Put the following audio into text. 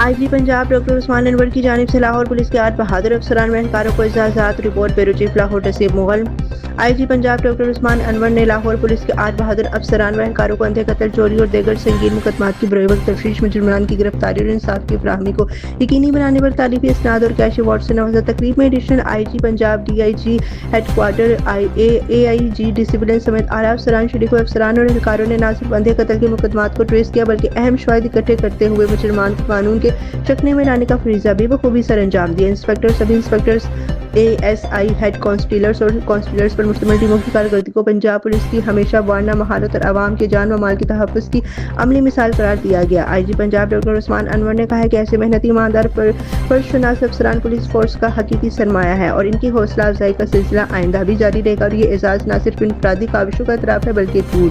آئی G Punjab doctor عثمان انور کی جانب سے لاہور پولیس کے 8 بہادر افسران و اہلکاروں کو اعزازات۔ رپورٹ بیورو چیف لاہور نصیب مغل۔ آئی جی پنجاب ڈاکٹر عثمان انور نے لاہور پولیس کے 8 بہادر افسران و اہلکاروں کو اندھے قتل، چوری اور دیگر سنگین مقدمات کی بروئے وقت تفتیش، مجرمان کی گرفتاری اور انصاف کی فراہمی کو یقینی بنانے پر تعریفی اسناد اور کیش ایوارڈ سے نوازا۔ تقریب میں additional I G Punjab, D I G headquarter, A I G discipline سمیت اعلیٰ افسران شریک ہوئے۔ افسران اور اہلکاروں نے نہ صرف اندھے قتل کے مقدمات کو ٹریس کیا بلکہ اہم شواہد اکٹھے کرتے ہوئے مجرمان کو قانون کے شکنجے میں لانے کا فریضہ بھی بخوبی سر انجام دیا۔ Inspector, sub inspectors, A S I, head constables اور کانسٹیبلز پر مشتمل ٹیموں کی کارکردگی کو پنجاب پولیس کی ہمیشہ وارنہ مہارت اور عوام کے جان و مال کے تحفظ کی عملی مثال قرار دیا گیا۔ آئی جی پنجاب ڈاکٹر عثمان انور نے کہا ہے کہ ایسے محنتی، ایماندار، فرض شناس افسران پولیس فورس کا حقیقی سرمایہ ہے اور ان کی حوصلہ افزائی کا سلسلہ آئندہ بھی جاری رہے گا، اور یہ اعزاز نہ صرف انفرادی کاوشوں کا اعتراف ہے بلکہ پور